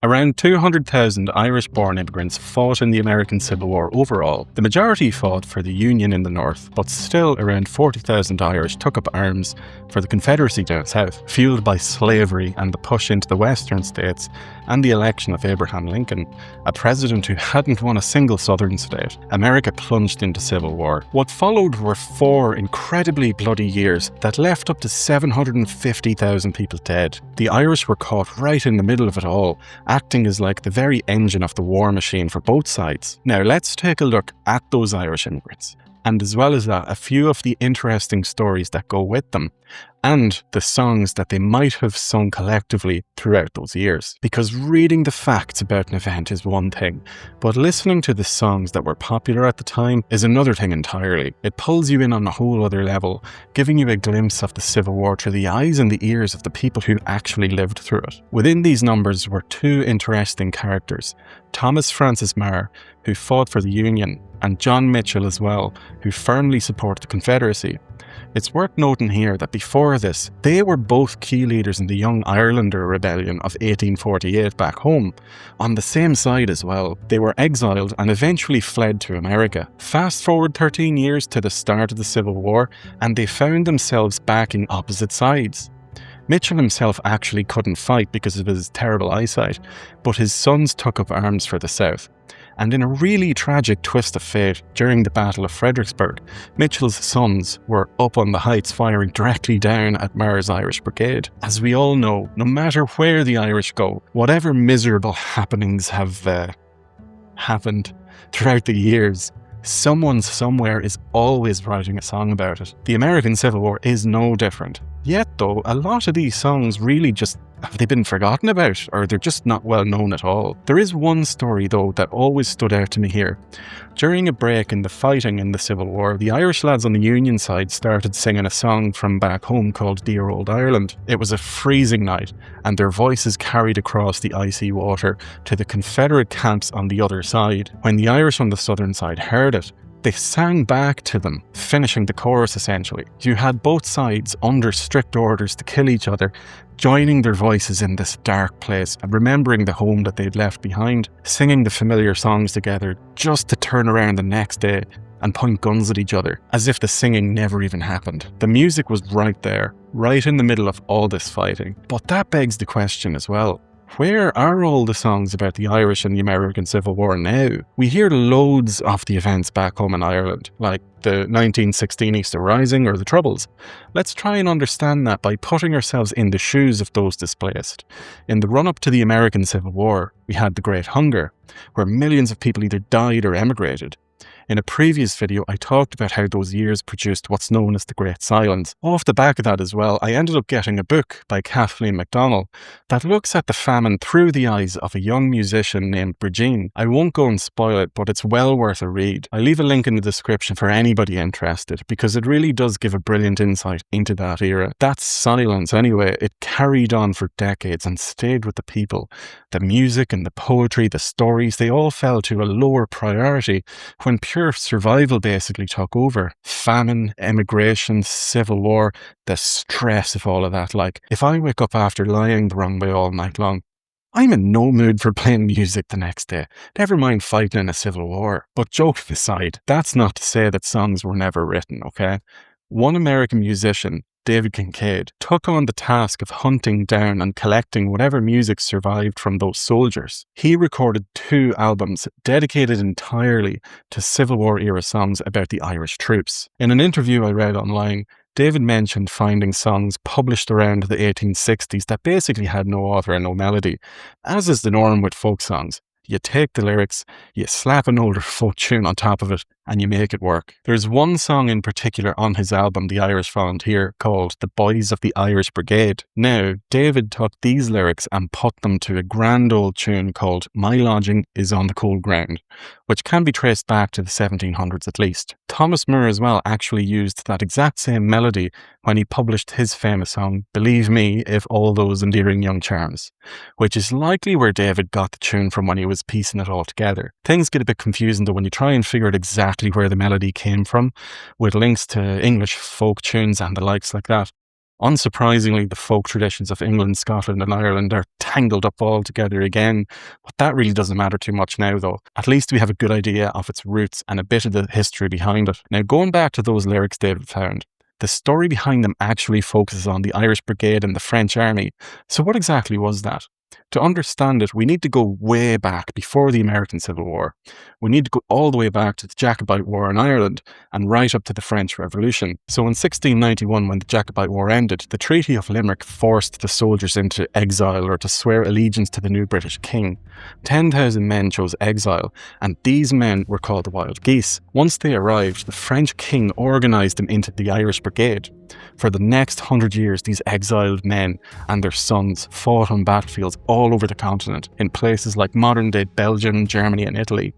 Around 200,000 Irish-born immigrants fought in the American Civil War overall. The majority fought for the Union in the north, but still around 40,000 Irish took up arms for the Confederacy down south, fueled by slavery and the push into the western states and the election of Abraham Lincoln, a president who hadn't won a single southern state. America plunged into civil war. What followed were 4 incredibly bloody years that left up to 750,000 people dead. The Irish were caught right in the middle of it all, acting as like the very engine of the war machine for both sides. Now let's take a look at those Irish immigrants, and as well as that, a few of the interesting stories that go with them, and the songs that they might have sung collectively throughout those years. Because reading the facts about an event is one thing, but listening to the songs that were popular at the time is another thing entirely. It pulls you in on a whole other level, giving you a glimpse of the Civil War through the eyes and the ears of the people who actually lived through it. Within these numbers were 2 interesting characters, Thomas Francis Meagher, who fought for the Union, and John Mitchel as well, who firmly supported the Confederacy. It's worth noting here that before this, they were both key leaders in the Young Irelander Rebellion of 1848 back home. On the same side as well, they were exiled and eventually fled to America. Fast forward 13 years to the start of the Civil War, and they found themselves backing opposite sides. Mitchel himself actually couldn't fight because of his terrible eyesight, but his sons took up arms for the South. And in a really tragic twist of fate, during the Battle of Fredericksburg, Mitchel's sons were up on the heights firing directly down at Meagher's Irish Brigade. As we all know, no matter where the Irish go, whatever miserable happenings have happened throughout the years, someone somewhere is always writing a song about it. The American Civil War is no different. Yet though, a lot of these songs really just, have they been forgotten about, or they're just not well known at all? There is one story though that always stood out to me here. During a break in the fighting in the Civil War, the Irish lads on the Union side started singing a song from back home called Dear Old Ireland. It was a freezing night, and their voices carried across the icy water to the Confederate camps on the other side. When the Irish on the southern side heard it, they sang back to them, finishing the chorus essentially. You had both sides under strict orders to kill each other, joining their voices in this dark place and remembering the home that they'd left behind, singing the familiar songs together just to turn around the next day and point guns at each other, as if the singing never even happened. The music was right there, right in the middle of all this fighting. But that begs the question as well. Where are all the songs about the Irish and the American Civil War now? We hear loads of the events back home in Ireland, like the 1916 Easter Rising or the Troubles. Let's try and understand that by putting ourselves in the shoes of those displaced. In the run-up to the American Civil War, we had the Great Hunger, where millions of people either died or emigrated. In a previous video, I talked about how those years produced what's known as the Great Silence. Off the back of that as well, I ended up getting a book by Kathleen MacDonald that looks at the famine through the eyes of a young musician named Brigitte. I won't go and spoil it, but it's well worth a read. I'll leave a link in the description for anybody interested, because it really does give a brilliant insight into that era. That silence, anyway, it carried on for decades and stayed with the people. The music and the poetry, the stories, they all fell to a lower priority when pure survival basically took over. Famine, immigration, civil war, the stress of all of that. Like, if I wake up after lying the wrong way all night long, I'm in no mood for playing music the next day, never mind fighting in a civil war. But joking aside, that's not to say that songs were never written, okay? One American musician, David Kincaid, took on the task of hunting down and collecting whatever music survived from those soldiers. He recorded 2 albums dedicated entirely to Civil War era songs about the Irish troops. In an interview I read online, David mentioned finding songs published around the 1860s that basically had no author and no melody, as is the norm with folk songs. You take the lyrics, you slap an older folk tune on top of it, and you make it work. There's one song in particular on his album, The Irish Volunteer, called The Boys of the Irish Brigade. Now, David took these lyrics and put them to a grand old tune called My Lodging is on the Cold Ground, which can be traced back to the 1700s at least. Thomas Moore as well actually used that exact same melody when he published his famous song, Believe Me If All Those Endearing Young Charms, which is likely where David got the tune from when he was piecing it all together. Things get a bit confusing though when you try and figure out exactly where the melody came from, with links to English folk tunes and the likes like that. Unsurprisingly, the folk traditions of England, Scotland and Ireland are tangled up all together again, but that really doesn't matter too much now though. At least we have a good idea of its roots and a bit of the history behind it. Now, going back to those lyrics David found, the story behind them actually focuses on the Irish Brigade and the French Army. So what exactly was that? To understand it, we need to go way back before the American Civil War. We need to go all the way back to the Jacobite War in Ireland and right up to the French Revolution. So in 1691, when the Jacobite War ended, the Treaty of Limerick forced the soldiers into exile or to swear allegiance to the new British king. 10,000 men chose exile, and these men were called the Wild Geese. Once they arrived, the French king organised them into the Irish Brigade. For the next 100 years, these exiled men and their sons fought on battlefields all over the continent, in places like modern-day Belgium, Germany and Italy,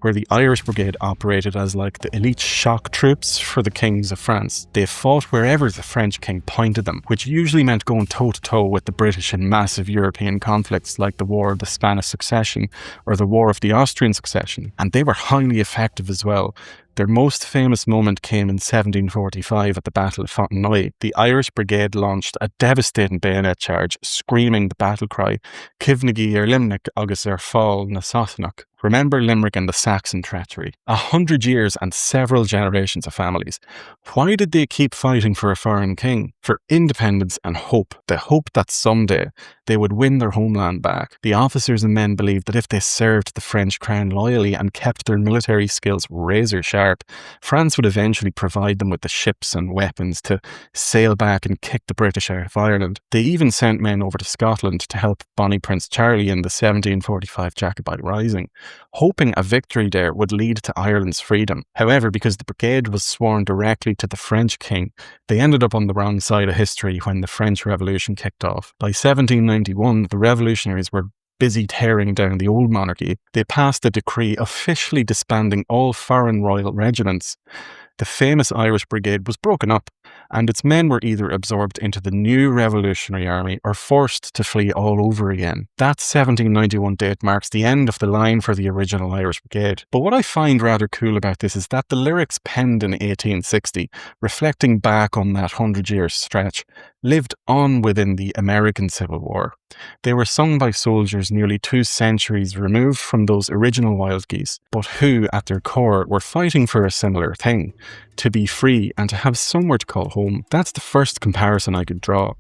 where the Irish Brigade operated as like the elite shock troops for the kings of France. They fought wherever the French king pointed them, which usually meant going toe-to-toe with the British in massive European conflicts like the War of the Spanish Succession or the War of the Austrian Succession. And they were highly effective as well. Their most famous moment came in 1745 at the Battle of Fontenoy. The Irish Brigade launched a devastating bayonet charge, screaming the battle cry, Civnagy ar Limerick agus ar fáil na Sassenach. Remember Limerick and the Saxon treachery. 100 years and several generations of families. Why did they keep fighting for a foreign king? For independence and hope. The hope that someday they would win their homeland back. The officers and men believed that if they served the French crown loyally and kept their military skills razor sharp, France would eventually provide them with the ships and weapons to sail back and kick the British out of Ireland. They even sent men over to Scotland to help Bonnie Prince Charlie in the 1745 Jacobite Rising, hoping a victory there would lead to Ireland's freedom. However, because the brigade was sworn directly to the French king, they ended up on the wrong side of history when the French Revolution kicked off. By 1791, the revolutionaries were busy tearing down the old monarchy. They passed a decree officially disbanding all foreign royal regiments. The famous Irish Brigade was broken up, and its men were either absorbed into the new Revolutionary Army or forced to flee all over again. That 1791 date marks the end of the line for the original Irish Brigade. But what I find rather cool about this is that the lyrics penned in 1860, reflecting back on that 100-year stretch, lived on within the American Civil War. They were sung by soldiers nearly 2 centuries removed from those original Wild Geese, but who, at their core, were fighting for a similar thing: to be free and to have somewhere to call home. That's the first comparison I could draw.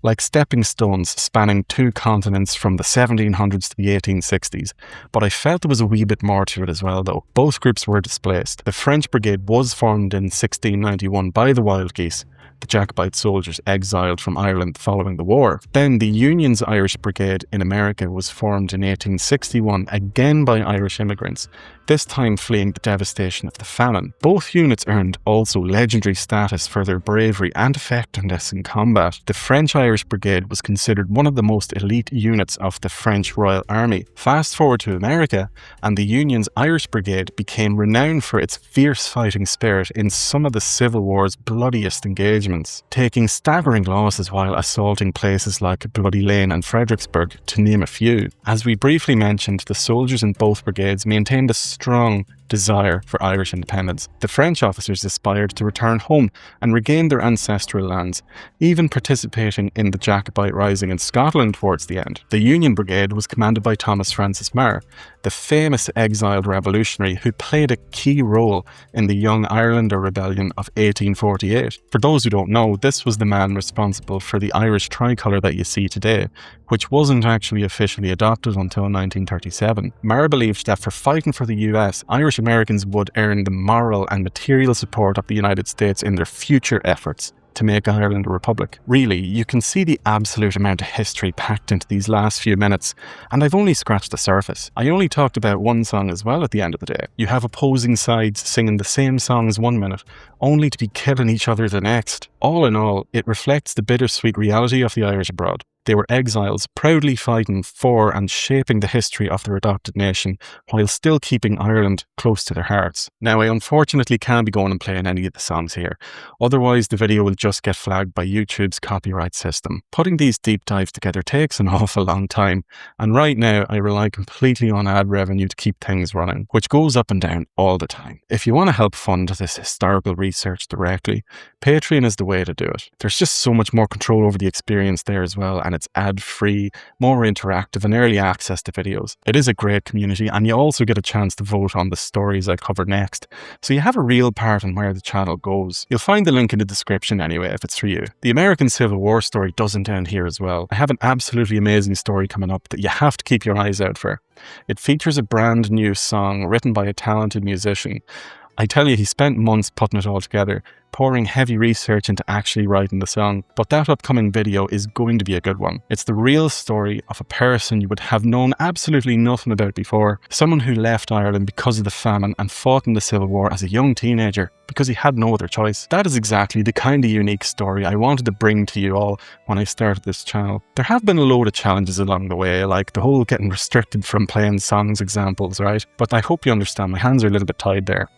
Like stepping stones spanning 2 continents from the 1700s to the 1860s. But I felt there was a wee bit more to it as well though. Both groups were displaced. The French Brigade was formed in 1691 by the Wild Geese, the Jacobite soldiers exiled from Ireland following the war. Then the Union's Irish Brigade in America was formed in 1861, again by Irish immigrants, this time fleeing the devastation of the famine. Both units earned also legendary status for their bravery and effectiveness in combat. The French Irish Brigade was considered one of the most elite units of the French Royal Army. Fast forward to America, and the Union's Irish Brigade became renowned for its fierce fighting spirit in some of the Civil War's bloodiest engagements, taking staggering losses while assaulting places like Bloody Lane and Fredericksburg, to name a few. As we briefly mentioned, the soldiers in both brigades maintained a strong desire for Irish independence. The French officers aspired to return home and regain their ancestral lands, even participating in the Jacobite Rising in Scotland towards the end. The Union Brigade was commanded by Thomas Francis Meagher, the famous exiled revolutionary who played a key role in the Young Irelander Rebellion of 1848. For those who don't know, this was the man responsible for the Irish tricolour that you see today, which wasn't actually officially adopted until 1937. Meagher believed that for fighting for the US, Irish Americans would earn the moral and material support of the United States in their future efforts to make Ireland a republic. Really, you can see the absolute amount of history packed into these last few minutes, and I've only scratched the surface. I only talked about one song as well at the end of the day. You have opposing sides singing the same songs 1 minute, only to be killing each other the next. All in all, it reflects the bittersweet reality of the Irish abroad. They were exiles, proudly fighting for and shaping the history of their adopted nation, while still keeping Ireland close to their hearts. Now, I unfortunately can't be going and playing any of the songs here, otherwise the video will just get flagged by YouTube's copyright system. Putting these deep dives together takes an awful long time, and right now I rely completely on ad revenue to keep things running, which goes up and down all the time. If you want to help fund this historical research directly, Patreon is the way to do it. There's just so much more control over the experience there as well, and it's ad-free, more interactive, and early access to videos. It is a great community, and you also get a chance to vote on the stories I cover next, so you have a real part in where the channel goes. You'll find the link in the description anyway if it's for you. The American Civil War story doesn't end here as well. I have an absolutely amazing story coming up that you have to keep your eyes out for. It features a brand new song written by a talented musician. I tell you, he spent months putting it all together, pouring heavy research into actually writing the song. But that upcoming video is going to be a good one. It's the real story of a person you would have known absolutely nothing about before. Someone who left Ireland because of the famine and fought in the Civil War as a young teenager because he had no other choice. That is exactly the kind of unique story I wanted to bring to you all when I started this channel. There have been a load of challenges along the way, like the whole getting restricted from playing songs examples, right? But I hope you understand, my hands are a little bit tied there.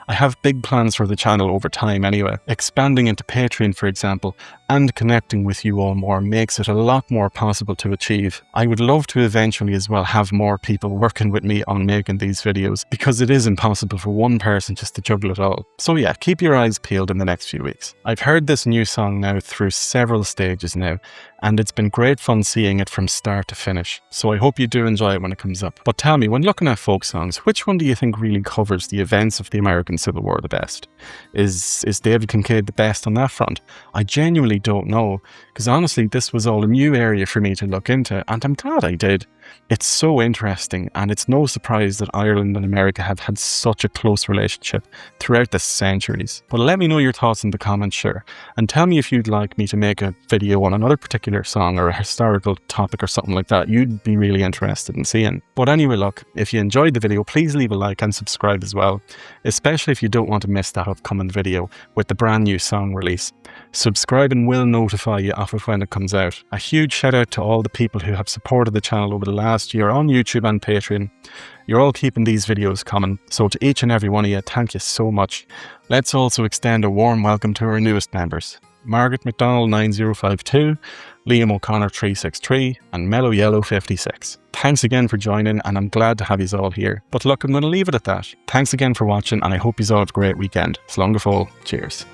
I have big plans for the channel over time anyway. Expanding into Patreon, for example, and connecting with you all more makes it a lot more possible to achieve. I would love to eventually as well have more people working with me on making these videos, because it is impossible for one person just to juggle it all. So yeah, keep your eyes peeled in the next few weeks. I've heard this new song now through several stages now, and it's been great fun seeing it from start to finish, so I hope you do enjoy it when it comes up. But tell me, when looking at folk songs, which one do you think really covers the events of the American Civil War the best? Is David Kincaid the best on that front? I genuinely don't know, because honestly this was all a new area for me to look into, and I'm glad I did. It's so interesting, and it's no surprise that Ireland and America have had such a close relationship throughout the centuries. But let me know your thoughts in the comments, sure, and tell me if you'd like me to make a video on another particular song or a historical topic or something like that you'd be really interested in seeing. But anyway, look, if you enjoyed the video, please leave a like and subscribe as well, especially if you don't want to miss that upcoming video with the brand new song release. Subscribing will notify you of it when it comes out. A huge shout out to all the people who have supported the channel over the last year on YouTube and Patreon. You're all keeping these videos coming, so to each and every one of you, thank you so much. Let's also extend a warm welcome to our newest members: Margaret McDonald 9052, Liam O'Connor 363, and Mellow Yellow 56. Thanks again for joining, and I'm glad to have you all here. But look, I'm going to leave it at that. Thanks again for watching, and I hope you all have a great weekend. Slán go fóill. Cheers.